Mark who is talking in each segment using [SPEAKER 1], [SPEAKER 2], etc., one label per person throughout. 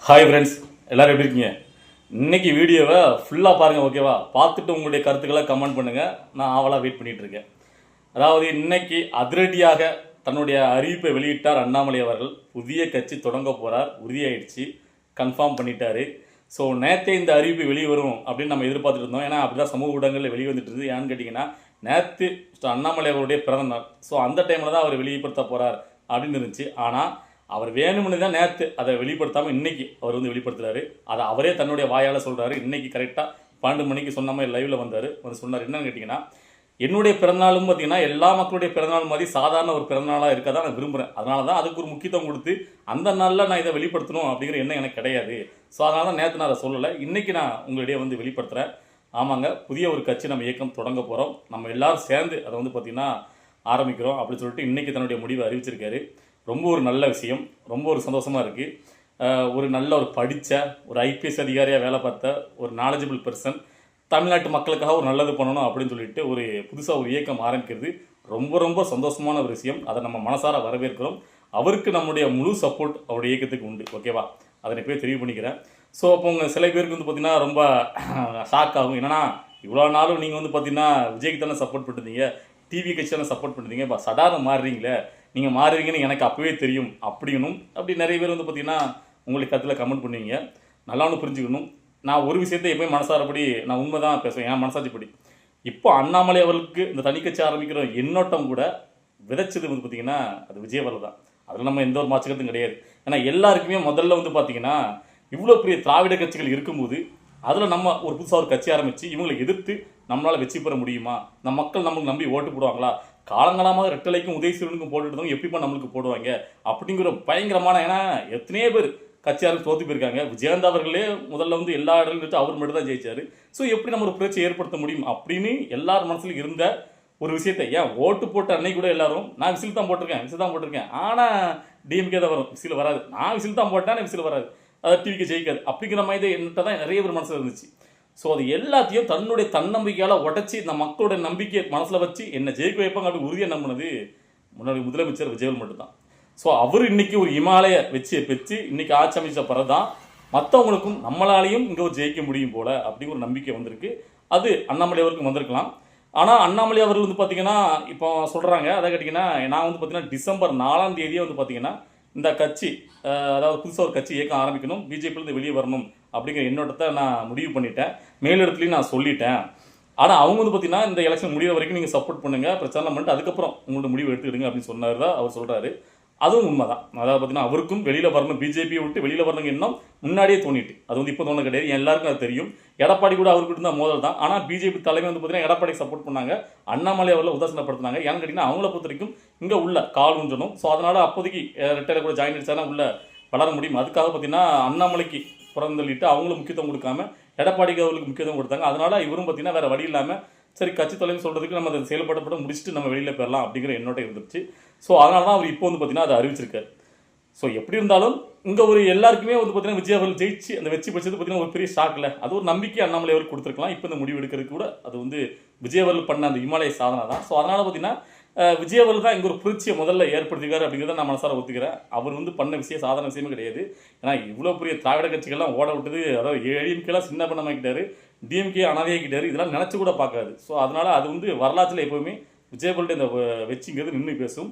[SPEAKER 1] Hi friends, எல்லோரும் எப்படி இருக்கீங்க? இன்றைக்கி வீடியோவை ஃபுல்லாக பாருங்கள், ஓகேவா? பார்த்துட்டு உங்களுடைய கருத்துக்களை கமெண்ட் பண்ணுங்கள். நான் ஆவலாக வெயிட் பண்ணிகிட்ருக்கேன். அதாவது இன்னைக்கு அதிரடியாக தன்னுடைய அறிவிப்பை வெளியிட்டார் அண்ணாமலை அவர்கள். புதிய கட்சி தொடங்க போகிறார், உறுதியாயிடுச்சு, கன்ஃபார்ம் பண்ணிட்டாரு. ஸோ நேற்றே இந்த அறிவிப்பு வெளியே வரும் அப்படின்னு நம்ம எதிர்பார்த்துட்டு இருந்தோம். ஏன்னா அப்படி தான் சமூக ஊடகங்களில் வெளியே வந்துட்டு இருந்தது. ஏன்னு கேட்டிங்கன்னா, நேற்று அண்ணாமலை அவருடைய பிறந்த நாள். ஸோ அந்த டைமில் தான் அவர் வெளிப்படுத்த போகிறார் அப்படின்னு இருந்துச்சு. ஆனால் அவர் வேணும்னு தான் நேற்று அதை வெளிப்படுத்தாமல் இன்றைக்கி அவர் வந்து வெளிப்படுத்துகிறாரு. அதை அவரே தன்னுடைய வாயால் சொல்கிறாரு. இன்றைக்கி கரெக்டாக 12 மணிக்கு சொன்ன மாதிரி லைவில் வந்தார். வந்து சொன்னார் என்னன்னு கேட்டிங்கன்னா, என்னுடைய பிறந்தநாளும் பார்த்திங்கன்னா எல்லா மக்களுடைய பிறந்தநாள் மாதிரி சாதாரண ஒரு பிறந்தநாளாக இருக்க தான் நான் விரும்புகிறேன். அதனால தான் அதுக்கு ஒரு முக்கியத்துவம் கொடுத்து அந்த நாளில் நான் இதை வெளிப்படுத்தணும் அப்படிங்கிற எண்ணம் எனக்கு கிடையாது. ஸோ அதனால தான் நேற்று நான் அதை சொல்லலை. இன்றைக்கி நான் உங்களிடையே வந்து வெளிப்படுத்துகிறேன். ஆமாங்க, புதிய ஒரு கட்சி நம்ம இயக்கம் தொடங்க போகிறோம். நம்ம எல்லோரும் சேர்ந்து அதை வந்து பார்த்திங்கன்னா ஆரம்பிக்கிறோம் அப்படின்னு சொல்லிட்டு இன்றைக்கி தன்னுடைய முடிவை அறிவிச்சிருக்காரு. ரொம்ப ஒரு நல்ல விஷயம், ரொம்ப ஒரு சந்தோஷமாக இருக்குது. ஒரு நல்ல ஒரு படித்த ஒரு ஐபிஎஸ் அதிகாரியாக வேலை பார்த்த ஒரு நாலேஜபிள் பர்சன் தமிழ்நாட்டு மக்களுக்காக ஒரு நல்லது பண்ணணும் அப்படின்னு சொல்லிட்டு ஒரு புதுசாக ஒரு இயக்கம் ஆரம்பிக்கிறது ரொம்ப ரொம்ப சந்தோஷமான ஒரு விஷயம். அதை நம்ம மனசார வரவேற்கிறோம். அவருக்கு நம்முடைய முழு சப்போர்ட் அவருடைய இயக்கத்துக்கு உண்டு, ஓகேவா? அதனை போய் தெளிவு பண்ணிக்கிறேன். ஸோ அப்போ உங்கள் சில பேருக்கு வந்து பார்த்திங்கன்னா ரொம்ப ஷாக் ஆகும். என்னன்னா இவ்வளோ நாளும் நீங்கள் வந்து பார்த்திங்கன்னா விஜய்க்கு தானே சப்போர்ட் பண்ணிருந்தீங்க, டிவி கட்சி தானே சப்போர்ட் பண்ணிருந்தீங்க, இப்போ சடாரண மாறுறீங்களே, நீங்கள் மாறுவீங்கன்னு எனக்கு அப்போவே தெரியும் அப்படின்னும் அப்படி நிறைய பேர் வந்து பார்த்திங்கன்னா உங்களுக்கு கருத்தில் கமெண்ட் பண்ணுவீங்க. நல்லா ஒன்று புரிஞ்சுக்கணும், நான் ஒரு விஷயத்தை எப்போயும் மனசாரப்படி நான் உண்மை தான் பேசுவேன், என் மனசாட்சிப்படி. இப்போ அண்ணாமலை அவர்களுக்கு இந்த தனி கட்சி ஆரம்பிக்கிற எண்ணோட்டம் கூட விதைச்சது வந்து பார்த்திங்கன்னா அது விஜயவர்கள் தான். அதில் நம்ம எந்த ஒரு மாற்றத்தும் கிடையாது. ஏன்னா எல்லாருக்குமே முதல்ல வந்து பார்த்திங்கன்னா இவ்வளோ பெரிய திராவிட கட்சிகள் இருக்கும்போது அதில் நம்ம ஒரு புதுசாக ஒரு கட்சி ஆரம்பித்து இவங்களை எதிர்த்து நம்மளால் வெற்றி பெற முடியுமா? நம்ம மக்கள் நம்மளுக்கு நம்பி ஓட்டு போடுவாங்களா? காலங்காலமாக ரெட்டலைக்கும் உதயசூரனுக்கும் போட்டுட்டு எப்படிப்பா நம்மளுக்கு போடுவாங்க அப்படிங்கிற பயங்கரமான, ஏன்னா எத்தனையோ பேர் கட்சியாரும் தோற்று போயிருக்காங்க. விஜயகாந்த் அவர்களே முதல்ல வந்து எல்லா இடங்களும் அவர் மட்டும் தான் ஜெயிச்சார். ஸோ எப்படி நம்ம ஒரு புரட்சி ஏற்படுத்த முடியும் அப்படின்னு எல்லார் மனசுலையும் இருந்த ஒரு விஷயத்தை, ஏன் ஓட்டு போட்ட அன்னைக்கு கூட எல்லாரும் நான் விசில் தான் போட்டிருக்கேன், ஆனால் டிஎம்கே தான் வரும், விசில் வராது. நான் விசில் தான் போட்டேன், விசில் வராது, அதை டிவிக்கு ஜெயிக்காது அப்படிங்கிற மாதிரி என்கிட்ட தான் நிறைய பேர் மனசில் இருந்துச்சு. ஸோ அது எல்லாத்தையும் தன்னுடைய தன்னம்பிக்கையால் உடச்சி இந்த மக்களுடைய நம்பிக்கையை மனசில் வச்சு என்னை ஜெயிக்க வைப்பாங்க அப்படி உறுதியாக நம்பினது முன்னாடி முதலமைச்சர் விஜயவர்கள் மட்டும்தான். ஸோ அவர் இன்றைக்கி ஒரு இமாலய வச்சு இன்றைக்கி ஆட்சி அமைச்ச பிறகு தான் மற்றவங்களுக்கும் நம்மளாலையும் இங்கே ஒரு ஜெயிக்க முடியும் போல் அப்படிங்கிற ஒரு நம்பிக்கை வந்திருக்கு. அது அண்ணாமலை அவருக்கும் வந்திருக்கலாம். ஆனால் அண்ணாமலை அவர்கள் வந்து பார்த்திங்கன்னா இப்போ சொல்கிறாங்க, அதை கேட்டிங்கன்னா நான் வந்து பார்த்திங்கன்னா டிசம்பர் 4ஆம் தேதியே வந்து பார்த்திங்கன்னா இந்த கட்சி, அதாவது புதுசாக ஒரு கட்சி இயக்கம் ஆரம்பிக்கணும், பிஜேபியிலேருந்து வெளியே வரணும் அப்படிங்கிற எண்ணோட்டத்தை நான் முடிவு பண்ணிட்டேன். மேலிடத்துலையும் நான் சொல்லிட்டேன். ஆனால் அவங்க வந்து பார்த்திங்கன்னா இந்த எலெக்ஷன் முடிகிற வரைக்கும் நீங்கள் சப்போர்ட் பண்ணுங்கள், பிரச்சாரம் பண்ணிட்டு அதுக்கப்புறம் உங்களோட முடிவு எடுத்துக்கிடுங்க அப்படின்னு சொன்னார் தான் அவர் சொல்கிறாரு. அதுவும் உண்மை தான். அதாவது பார்த்திங்கன்னா அவருக்கும் வெளியில் வரணும், பிஜேபியை விட்டு வெளியில் வரணுங்க எண்ணம் முன்னாடியே தோணிட்டு, அது வந்து இப்போ தோண கிடையாது. எல்லாருக்கும் அது தெரியும். எடப்பாடி கூட அவர்கிட்ட இருந்தால் மோதல் தான். ஆனால் பிஜேபி தலைமை வந்து பார்த்திங்கன்னா எடப்பாடிக்கு சப்போர்ட் பண்ணாங்க, அண்ணாமலை அவர்கள் உதாசனப்படுத்தினாங்க. ஏன்னு கேட்டிங்கன்னா அவங்கள பொறுத்த வரைக்கும் இங்கே உள்ள கால் ஊன்றணும். ஸோ அதனால் அப்போதைக்கு ரெட்டையில் கூட ஜாயின் அடிச்சாலும் உள்ள வளர முடியும். அதுக்காக பார்த்திங்கன்னா அண்ணாமலைக்கு புறந்தள்ளிட்டு அவங்களும் முக்கியத்துவம் கொடுக்காம எடப்பாடிக்கு அவர்களுக்கு முக்கியத்துவம் கொடுத்தாங்க. அதனால் இவரும் பார்த்திங்கன்னா வேறு வழி இல்லாமல் சரி கட்சி தலைமை சொல்கிறதுக்கு நம்ம அதை செயல்படப்பட முடிச்சுட்டு நம்ம வெளியில் போயிடலாம் அப்படிங்கிற எண்ணோட்டம் இருந்துச்சு. ஸோ அதனால தான் அவர் இப்போ வந்து பார்த்திங்கன்னா அதை அறிவிச்சிருக்காரு. ஸோ எப்படி இருந்தாலும் இங்கே ஒரு எல்லாருக்குமே வந்து பார்த்திங்கன்னா விஜய் அவர்கள் ஜெயிச்சு அந்த வெற்றி பெற்றது பார்த்திங்கன்னா ஒரு பெரிய ஷாக் இல்லை. அது ஒரு நம்பிக்கை அண்ணாமலை அவருக்கு கொடுத்துருக்கலாம். இப்போ இந்த முடிவு எடுக்கிறதுக்கு கூட அது வந்து விஜய் அவர்கள் பண்ண அந்த இமாலய சாதனை தான். ஸோ அதனால் பார்த்திங்கன்னா விஜய் அவர்கள் தான் இங்கே ஒரு புரட்சியை முதல்ல ஏற்படுத்திக்காரு அப்படிங்கிறத நான் மனசார ஒத்துக்கிறேன். அவர் வந்து பண்ண விஷயம் சாதாரண விஷயமே கிடையாது. ஏன்னா இவ்வளோ பெரிய திராவிட கட்சிகள்லாம் ஓட விட்டது, அதாவது ஏடிஎம்கேலாம் சின்ன பண்ணமாக்கிட்டாரு, டிஎம்கே அனாதையாக்கிட்டாரு, இதெல்லாம் நினச்சி கூட பார்க்காது. ஸோ அதனால் அது வந்து வரலாற்றில் எப்போவுமே விஜய் அவர்களுடைய இந்த வெற்றிங்கிறது நின்று பேசும்.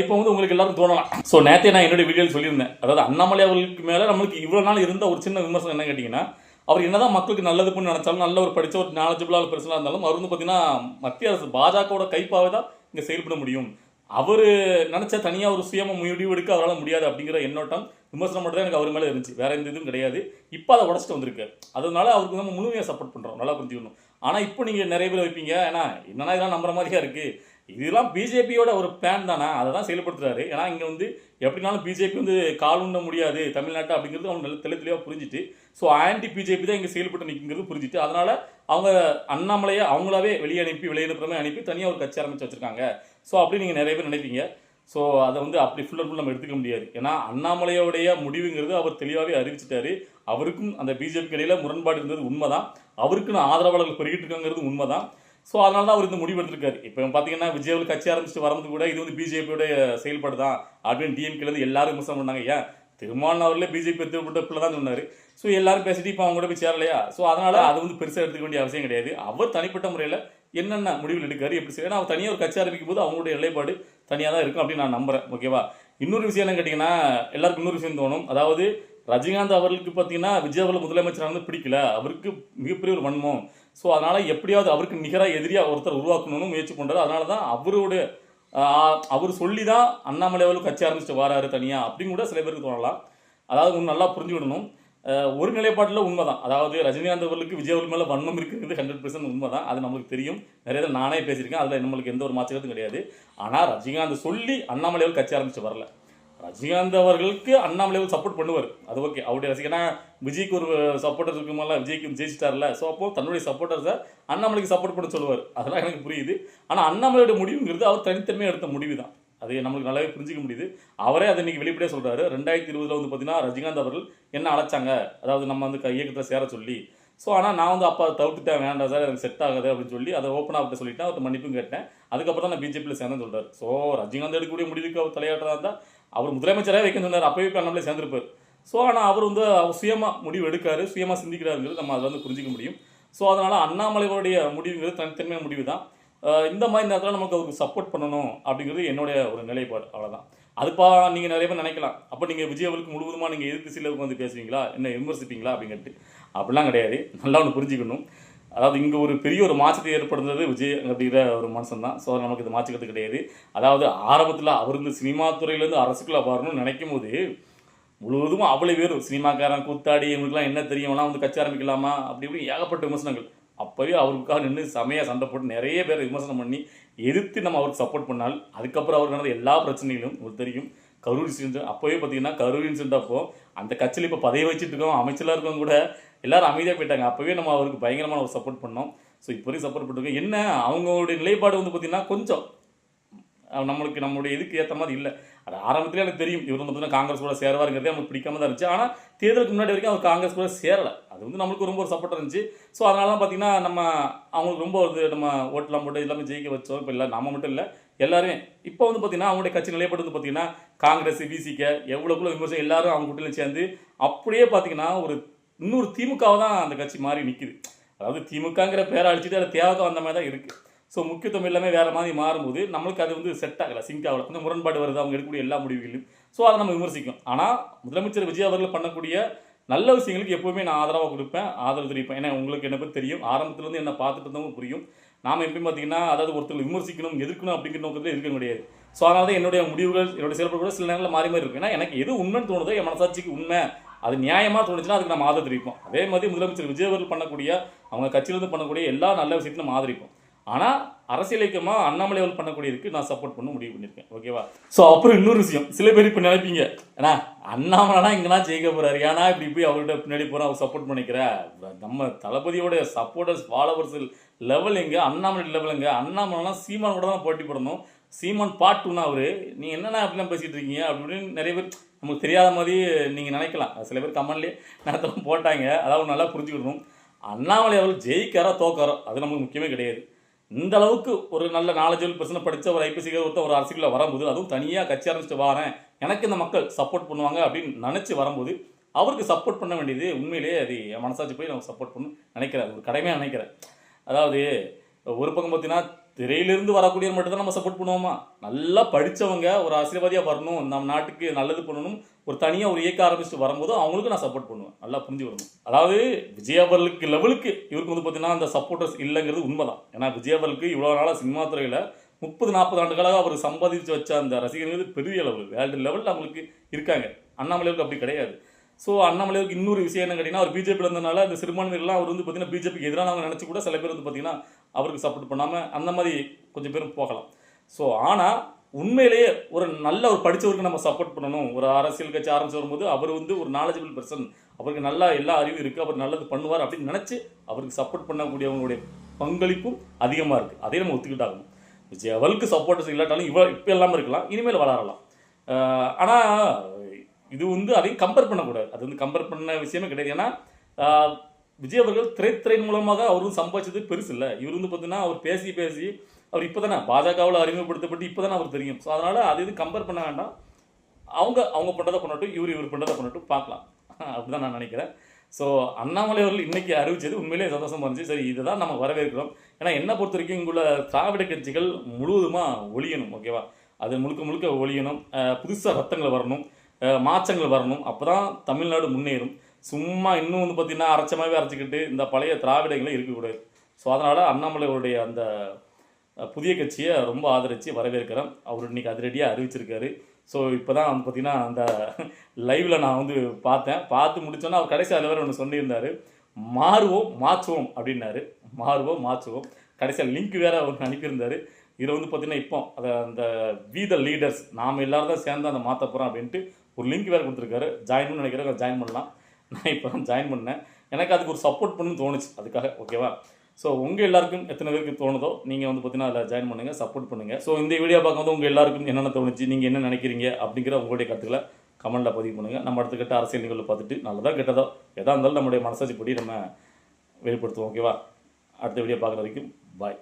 [SPEAKER 1] இப்போ வந்து உங்களுக்கு எல்லாரும் தோணலாம். ஸோ நேற்றே நான் என்னுடைய வீடியோவில் சொல்லியிருந்தேன், அதாவது அண்ணாமலை அவர்களுக்கு மேலே நம்மளுக்கு இவ்வளோ நாள் இருந்த ஒரு சின்ன விமர்சனம் என்ன கேட்டிங்கன்னா, அவர் என்னதான் மக்களுக்கு நல்லது பண்ணி நினச்சாலும், நல்ல ஒரு படித்த ஒரு நாலேஜபிளாக பெருசாக இருந்தாலும் அவர் வந்து பார்த்திங்கன்னா மத்திய அரசு பாஜகவோட கைப்பாவே தான் இங்கே செயல்பட முடியும். அவர் நினச்ச தனியாக ஒரு சுயமாக முடிவு எடுக்க அவரால் முடியாது அப்படிங்கிற எண்ணோட்டம் விமர்சனம் மட்டும் தான் எனக்கு அவர் மேலே இருந்துச்சு, வேறு எந்த இதுவும் கிடையாது. இப்போ அதை உடச்சிட்டு வந்திருக்காரு. அதனால அவருக்கு நம்ம முழுமையாக சப்போர்ட் பண்ணுறோம், நல்லா புரிஞ்சுக்கணும். ஆனால் இப்போ நீங்கள் நிறைய பேர் வைப்பீங்க, ஏன்னா என்னன்னா இதெல்லாம் நம்புற மாதிரியா இருக்குது, இதெல்லாம் பிஜேபியோட ஒரு பிளான் தானே, அதை தான் செயல்படுத்துறாரு. ஏன்னா இங்கே வந்து எப்படினாலும் பிஜேபி வந்து கால் உண்ண முடியாது தமிழ்நாட்டை அப்படிங்கிறது அவங்க நல்ல தெளிவாக புரிஞ்சுட்டு, ஸோ ஆன்டி பிஜேபி தான் இங்கே செயல்பட்டு நிற்கிறது புரிஞ்சுட்டு, அதனால் அவங்க அண்ணாமலையை அவங்களாவே வெளியே அனுப்பி வெளியேறப்புறமே அனுப்பி தனியாக ஒரு கட்சி ஆரம்பித்து வச்சுருக்காங்க. ஸோ அப்படி நீங்கள் நிறைய பேர் நினைப்பீங்க. ஸோ அதை வந்து அப்படி ஃபுல் அண்ட் ஃபுல் நம்ம எடுத்துக்க முடியாது. ஏன்னா அண்ணாமலையோடைய முடிவுங்கிறது அவர் தெளிவாகவே அறிவிச்சிட்டாரு. அவருக்கும் அந்த பிஜேபிக்கு இடையில் முரண்பாடு இருந்தது உண்மை தான், அவருக்குன்னு ஆதரவாளர்கள் பெருகிட்டு இருக்காங்கிறது உண்மை தான். ஸோ அதனால தான் அவர் இந்த முடிவு எடுத்திருக்காரு. இப்போ பார்த்தீங்கன்னா விஜய் அவர்கள் கட்சி ஆரம்பிச்சுட்டு வரும்போது கூட இது வந்து பிஜேபியோட செயல்பாடு தான் அப்படின்னு டிஎம்கேலேருந்து எல்லாரும் விமர்சனம் பண்ணாங்க. ஏன் திருமாவளவன் அவர்களே பிஜேபி எடுத்துக்கிட்ட பிள்ளை தான் சொன்னார். ஸோ எல்லாரும் பேசிட்டு இப்போ அவங்க கூட போய் சேரலையா? ஸோ அதனால் அது வந்து பெருசாக எடுத்துக்க வேண்டிய அவசியம் கிடையாது. அவர் தனிப்பட்ட முறையில் என்னென்ன முடிவில் எடுக்காரு எப்படி செய்யணும், அவர் தனியாக ஒரு கட்சி ஆரம்பிக்கும் போது அவங்களுடைய நிலைப்பாடு தனியாக தான் இருக்கும் அப்படின்னு நான் நம்புகிறேன். ஓகேவா? இன்னொரு விஷயம் என்ன கேட்டிங்கன்னா, எல்லாருக்கும் இன்னொரு விஷயம் தோணும். அதாவது ரஜினிகாந்த் அவர்களுக்கு பார்த்தீங்கன்னா விஜய் அவர்கள் முதலமைச்சராக வந்து பிடிக்கல, அவருக்கு மிகப்பெரிய ஒரு வன்மம். ஸோ அதனால் எப்படியாவது அவருக்கு நிகராக எதிரியாக ஒருத்தர் உருவாக்கணும்னு முயற்சி பண்ணுறாரு. அதனால தான் அவருடைய அவர் சொல்லி தான் அண்ணாமலை அவர்கள் கட்சி ஆரம்பிச்சுட்டு வராரு தனியாக அப்படின்னு கூட சில பேருக்கு தோணலாம். அதாவது ஒன்று நல்லா புரிஞ்சுக்கிடணும். ஒரு நிலைப்பாட்டில் உண்மை தான். அதாவது ரஜினிகாந்த் அவர்களுக்கு விஜய் அவர்கள் மேலே வன்மம் இருக்கிறது 100% உண்மை தான். அது நம்மளுக்கு தெரியும். நிறைய தான் நானே பேசியிருக்கேன். அதில் நம்மளுக்கு எந்த ஒரு மாற்றத்தும் கிடையாது. ஆனால் ரஜினிகாந்த் சொல்லி அண்ணாமலை அவர்கள் கட்சி ஆரம்பிச்சு வரல. ரஜினிகாந்த் அவர்களுக்கு அண்ணாமலை அவர்கள் சப்போர்ட் பண்ணுவார். அது ஓகே. அவருடைய ரசிகனா விஜய்க்கு ஒரு சப்போர்ட்டர் இருக்கும்போல, விஜய்க்கு ஜெயிச்சிட்டார்ல. ஸோ அப்போ தன்னுடைய சப்போர்ட்டர்ஸை அண்ணாமலைக்கு சப்போர்ட் பண்ண சொல்லுவார். அதெல்லாம் எனக்கு புரியுது. ஆனால் அண்ணாமலையோட முடிவுங்கிறது அவர் தனித்தன்மையாக எடுத்த முடிவு தான். அது நம்மளுக்கு நல்லாவே புரிஞ்சிக்க முடியுது. அவரே அதை இன்னைக்கு வெளிப்படையாக சொல்கிறாரு. 2020 வந்து பார்த்தீங்கன்னா ரஜினிகாந்த் அவர்கள் என்ன அழைச்சாங்க, அதாவது நம்ம வந்து இயக்கத்தை சேர சொல்லி. ஸோ ஆனால் நான் வந்து அப்பா தவிர்த்துட்டேன், வேண்டாம் சார் எனக்கு செட் ஆகுது அப்படின்னு சொல்லி அதை ஓப்பனாக அவர்கிட்ட சொல்லிட்டேன். அவர்கிட்ட மன்னிப்பும் கேட்டேன். அதுக்கப்புறம் தான் நான் பிஜேபியில் சேர்ந்தேன்னு சொல்கிறார். ஸோ ரஜினிகாந்த் எடுக்கக்கூடிய முடிவுக்கு அவர் தலையாட்டதாக இருந்தால் அவர் முதலமைச்சராக வைக்க சொன்னார். அப்பவே இப்போ நம்மளே சேர்ந்துருப்பார். ஸோ ஆனால் அவர் வந்து அவர் சுயமாக முடிவு எடுக்காரு, சுயமாக சிந்திக்கிறாருங்கிறது நம்ம அதை வந்து புரிஞ்சிக்க முடியும். ஸோ அதனால் அண்ணாமலையோடைய முடிவுங்கிறது தனித்தன்மையான முடிவு தான். இந்த மாதிரி நேரத்தில் நமக்கு அவருக்கு சப்போர்ட் பண்ணணும் அப்படிங்கிறது என்னுடைய ஒரு நிலைப்பாடு. அவ்வளோதான். அதுப்பா நீங்கள் நிறைய பேர் நினைக்கலாம், அப்போ நீங்கள் விஜய் அவர்களுக்கு முழுவதுமாக நீங்கள் எதிர்த்து சிலருக்கு வந்து பேசுவீங்களா, என்ன விமர்சிப்பீங்களா அப்படின்ட்டு. அப்படிலாம் கிடையாது. நல்லா ஒன்று புரிஞ்சுக்கணும். அதாவது இங்கே ஒரு பெரிய ஒரு மாற்றத்தை ஏற்படுத்துறது விஜய் அப்படிங்கிற ஒரு மனுஷன் தான். ஸோ நமக்கு இது மாற்றிக்கிறது கிடையாது. அதாவது ஆரம்பத்தில் அவர் இந்த சினிமா துறையிலேருந்து அரசுக்குள்ளே வரணும்னு நினைக்கும் போது முழுவதும் அவ்வளோ பேர் சினிமாக்காரன் கூத்தாடி இவங்களுக்குலாம் என்ன தெரியும்லாம் வந்து கட்சி ஆரம்பிக்கலாமா அப்படி இப்படி ஏகப்பட்ட விமர்சனங்கள். அப்போவே அவருக்காக நின்று செமையாக சண்டை போட்டு நிறைய பேர் விமர்சனம் பண்ணி எதிர்த்து நம்ம அவருக்கு சப்போர்ட் பண்ணால் அதுக்கப்புறம் அவருக்கு நடந்த எல்லா பிரச்சனைகளும் உங்களுக்கு தெரியும். கரூர் இன்சிடென்ட் அப்போவே பார்த்தீங்கன்னா கரூர் இன்சிடென்ட் அப்போ அந்த கட்சியில் இப்போ பதவி வச்சுட்டு இருக்கோம், அமைச்சராக இருக்கவங்க கூட எல்லாரும் அமைதியாக போயிட்டாங்க. அப்போவே நம்ம அவருக்கு பயங்கரமான ஒரு சப்போர்ட் பண்ணோம். ஸோ இப்போ வரைக்கும் சப்போர்ட் பண்ணிருக்கோம். என்ன அவங்களுடைய நிலைப்பாடு வந்து பார்த்தீங்கன்னா கொஞ்சம் நம்மளுக்கு நம்மளுடைய இதுக்கு ஏற்ற மாதிரி இல்லை. அது ஆரம்பத்திலே எனக்கு தெரியும் இவர் வந்து பார்த்தீங்கன்னா காங்கிரஸ் கூட சேருவாருங்கிறதே நமக்கு பிடிக்காம தான் இருந்துச்சு. ஆனால் தேர்தலுக்கு முன்னாடி வரைக்கும் அவர் காங்கிரஸ் கூட சேரலை. அது வந்து நம்மளுக்கு ரொம்ப ஒரு சப்போர்ட் இருந்துச்சு. ஸோ அதனால தான் பார்த்தீங்கன்னா நம்ம அவங்களுக்கு ரொம்ப ஒரு நம்ம ஓட்டெலாம் போட்டு எல்லாமே ஜெயிக்க வச்சோம். இப்போ இல்லை நம்ம மட்டும் இல்லை எல்லாருமே. இப்போ வந்து பார்த்தீங்கன்னா அவங்களுடைய கட்சி நிலைப்பாடு வந்து பார்த்தீங்கன்னா காங்கிரஸ் விசிக எவ்வளோக்குள்ள விமர்சனம் எல்லாரும் அவங்க கூட்டிலும் சேர்ந்து அப்படியே பார்த்தீங்கன்னா ஒரு இன்னொரு திமுகவை தான் அந்த கட்சி மாறி நிற்குது. அதாவது திமுகங்கிற பேரை அழிச்சிட்டு அதில் தேவை அந்த மாதிரி தான் இருக்குது. ஸோ முக்கியத்துவம் எல்லாமே வேறு மாதிரி மாறும்போது நம்மளுக்கு அது வந்து செட் ஆகலை, சிங்க் ஆகலை, கொஞ்சம் முரண்பாடு வருது அவங்க எடுக்கக்கூடிய எல்லா முடிவுகளையும். ஸோ அதை நம்ம விமர்சிக்கும். ஆனால் முதலமைச்சர் விஜய் அவர்கள் பண்ணக்கூடிய நல்ல விஷயங்களுக்கு எப்போவுமே நான் ஆதரவாக கொடுப்பேன், ஆதரவு தெரிவிப்பேன். ஏன்னா உங்களுக்கு என்ன பற்றி தெரியும், ஆரம்பத்துலேருந்து என்ன பார்த்துட்டு இருந்தவங்க புரியும். நாம் எப்பயும் பார்த்தீங்கன்னா அதாவது ஒருத்தர் விமர்சிக்கணும் எதிர்க்கணும் அப்படிங்கிற நோக்கத்தில் இருக்க முடியாது. ஸோ அதனால தான் என்னுடைய முடிவுகள் என்னுடைய செயல்பாடு கூட சில நேரங்களில் மாறி மாறி இருக்கும். ஏன்னா எனக்கு எது உண்மைன்னு தோணுதோ, என் மனசாட்சிக்கு உண்மை அது நியாயமாக தோணுச்சுன்னா அதுக்கு நம்ம ஆதரவு தெரிவிப்போம். அதே மாதிரி முதலமைச்சர் விஜய் அவர்கள் பண்ணக்கூடிய அவங்க கட்சியிலேருந்து பண்ணக்கூடிய எல்லா நல்ல விஷயத்தையும் நம்ம ஆதரிப்போம். ஆனால் அரசியல் இயக்கமாக அண்ணாமலை அவர்கள் பண்ணக்கூடியதுக்கு நான் சப்போர்ட் பண்ண முடிவு பண்ணியிருக்கேன். ஓகேவா? ஸோ அப்புறம் இன்னொரு விஷயம், சில பேர் இப்போ நினைப்பீங்க, ஏன்னா அண்ணாமலைனா இங்கேனா ஜெயிக்க போகிறாரு, ஏன்னா இப்படி போய் அவர்கிட்ட பின்னாடி போகிறோம் அவர் சப்போர்ட் பண்ணிக்கிற நம்ம தளபதியோட சப்போர்ட்டர்ஸ் ஃபாலோவர்ஸ் லெவல் எங்கே, அண்ணாமலை லெவல் எங்கே? அண்ணாமலைனா சீமான் கூட தான் போட்டி போடணும். சீமான் பார்ட் 2னா அவர், நீங்கள் என்னென்ன அப்படிலாம் பேசிகிட்டு இருக்கீங்க அப்படின்னு நிறைய பேர் நமக்கு தெரியாத மாதிரி நீங்கள் நினைக்கலாம். சில பேர் கமெண்ட்லேயே நேரத்தில் போட்டாங்க. அதாவது நல்லா புரிஞ்சுக்கணும், அண்ணாமலை அவர்கள் ஜெயிக்காரோ தோக்காரோ அது நமக்கு முக்கியமே கிடையாது. இந்த அளவுக்கு ஒரு நல்ல நாலேஜபிள் பர்சனாக படித்த ஒரு ஐபிசி ஒருத்தர் ஒரு அரசியலில் வரும்போது, அதுவும் தனியாக கட்சி ஆரம்பிச்சுட்டு வரேன் எனக்கு இந்த மக்கள் சப்போர்ட் பண்ணுவாங்க அப்படின்னு நினச்சி வரும்போது அவருக்கு சப்போர்ட் பண்ண வேண்டியது உண்மையிலேயே அது என் மனசாட்சி போய் நம்ம சப்போர்ட் பண்ணணும் நினைக்கிறேன், ஒரு கடமையாக நினைக்கிறேன். அதாவது ஒரு பக்கம் பார்த்தீங்கன்னா திரையிலிருந்து வரக்கூடிய மட்டும் தான் நம்ம சப்போர்ட் பண்ணுவோமா? நல்லா படித்தவங்க ஒரு ஆசீர்வாதியாக வரணும், நம்ம நாட்டுக்கு நல்லது பண்ணணும், ஒரு தனியாக ஒரு இயக்க ஆரம்பிச்சுட்டு வரும்போது அவங்களுக்கு நான் சப்போர்ட் பண்ணுவேன். நல்லா புரிஞ்சுக்கணும். அதாவது விஜய் அவர்களுக்கு லெவலுக்கு இவருக்கு வந்து பார்த்தீங்கன்னா அந்த சப்போர்ட்டர்ஸ் இல்லைங்கிறது உண்மை தான். ஏன்னா விஜய் அவர்களுக்கு இவ்வளோ நாளாக சினிமா துறையில் 30-40 ஆண்டுகளாக அவர் சம்பாதிச்சு வச்ச அந்த ரசிகர்கள் பெரிய லெவல் வேர்ல்டு லெவலில் அவங்களுக்கு இருக்காங்க. அண்ணாமலைக்கு அப்படி கிடையாது. ஸோ அண்ணாமலைக்கு இன்னொரு விஷயம் என்ன கேட்டிங்கன்னா, அவர் பிஜேபியில் இருந்தனால இந்த சிறுபான்மையெல்லாம் அவர் வந்து பார்த்தீங்கன்னா பிஜேபிக்கு எதிரானவங்க நினச்சி கூட சில பேர் வந்து பார்த்தீங்கன்னா அவருக்கு சப்போர்ட் பண்ணாமல் அந்த மாதிரி கொஞ்சம் பேரும் போகலாம். ஸோ ஆனால் உண்மையிலேயே ஒரு நல்ல ஒரு படித்தவருக்கு நம்ம சப்போர்ட் பண்ணணும். ஒரு அரசியல் கட்சி ஆரம்பிச்சு வரும்போது அவர் வந்து ஒரு நாலேஜபிள் பர்சன், அவருக்கு நல்லா எல்லா அறிவும் இருக்குது, அவர் நல்லது பண்ணுவார் அப்படின்னு நினச்சி அவருக்கு சப்போர்ட் பண்ணக்கூடியவங்களுடைய பங்களிப்பும் அதிகமாக இருக்குது. அதையும் நம்ம ஒத்துக்கிட்டாகணும். விஜய் அவருக்கு சப்போர்ட்டர்ஸ் இல்லாட்டாலும் இப்போ எல்லாமே இருக்கலாம், இனிமேல் வளரலாம். ஆனால் இது வந்து அதையும் கம்பேர் பண்ணக்கூடாது. அது வந்து கம்பேர் பண்ண விஷயமே கிடையாது. ஏன்னா விஜய் அவர்கள் திரைத்துறையின் மூலமாக அவரும் சம்பாதிச்சது பெருசு இல்லை. இவர் வந்து பார்த்தீங்கன்னா அவர் பேசி அவர் இப்போ தானே பாஜகவில் அறிமுகப்படுத்தப்பட்டு இப்போ தானே அவர் தெரியும். ஸோ அதனால் அது இது கம்பேர் பண்ண வேண்டாம். அவங்க அவங்க பண்ணுறதை பண்ணட்டும், இவர் பண்ணுறதை பண்ணட்டும், பார்க்கலாம். அப்படிதான் நான் நினைக்கிறேன். ஸோ அண்ணாமலை அவர்கள் இன்னைக்கு அறிவிச்சது உண்மையிலேயே சந்தோஷமா இருந்துச்சு. சரி, இதை தான் நம்ம வரவேற்கிறோம். ஏன்னா என்னை பொறுத்த வரைக்கும் இங்குள்ள திராவிட கட்சிகள் முழுவதுமாக ஒழியணும். ஓகேவா? அது முழுக்க முழுக்க ஒழியணும். புதுசாக ரத்தங்கள் வரணும், மாற்றங்கள் வரணும். அப்போ தான் தமிழ்நாடு முன்னேறும். சும்மா இன்னும் வந்து பார்த்திங்கன்னா அரைச்சமாகவே அரைச்சிக்கிட்டு இந்த பழைய திராவிடங்களே இருக்கக்கூடாது. ஸோ அதனால் அண்ணாமலை அவருடைய அந்த புதிய கட்சியை ரொம்ப ஆதரித்து வரவேற்கிறேன். அவர் இன்னைக்கு அதிரடியாக அறிவிச்சிருக்காரு. ஸோ இப்போ தான் வந்து பார்த்திங்கன்னா அந்த லைவில் நான் வந்து பார்த்து முடித்தோன்னா அவர் கடைசி அதில் வேறு ஒன்று சொல்லியிருந்தார், மாறுவோம் மாற்றுவோம் அப்படின்னாரு. மாறுவோம் மாற்றுவோம். கடைசியாக லிங்க் வேறு அவர் அனுப்பியிருந்தார். இதில் வந்து பார்த்திங்கன்னா இப்போ அதை அந்த வி த லீடர்ஸ் நாம் எல்லோரும் தான் சேர்ந்து அந்த மாற்ற போகிறோம் அப்படின்ட்டு ஒரு லிங்க் வேறு கொடுத்துருக்காரு. ஜாயின் பண்ணு நினைக்கிறேன், ஜாயின் பண்ணலாம். நான் இப்போ தான் ஜாயின் பண்ணேன். எனக்கு அதுக்கு ஒரு சப்போர்ட் பண்ணணும்னு தோணுச்சு அதுக்காக. ஓகேவா? ஸோ உங்கள் எல்லாருக்கும் எத்தனை பேருக்கு தோணுதோ நீங்கள் வந்து பார்த்தீங்கன்னா அதில் ஜாயின் பண்ணுங்கள், சப்போர்ட் பண்ணுங்கள். ஸோ இந்த வீடியோ பார்க்கும்போது உங்கள் எல்லாருக்கும் என்னென்ன தோணுச்சு, நீங்கள் என்ன நினைக்கிறீங்க அப்படிங்கிற உங்களுடைய கருத்துக்களை கமெண்ட்டில் பதிவு பண்ணுங்கள். நம்ம அடுத்த கட்ட அரசியல் நிகழ்வு பார்த்துட்டு நல்லதோ கெட்டதோ எதாக இருந்தாலும் நம்முடைய மனசாட்சி படி நம்ம வெளிப்படுத்துவோம். ஓகேவா? அடுத்த வீடியோ பார்க்குற வரைக்கும்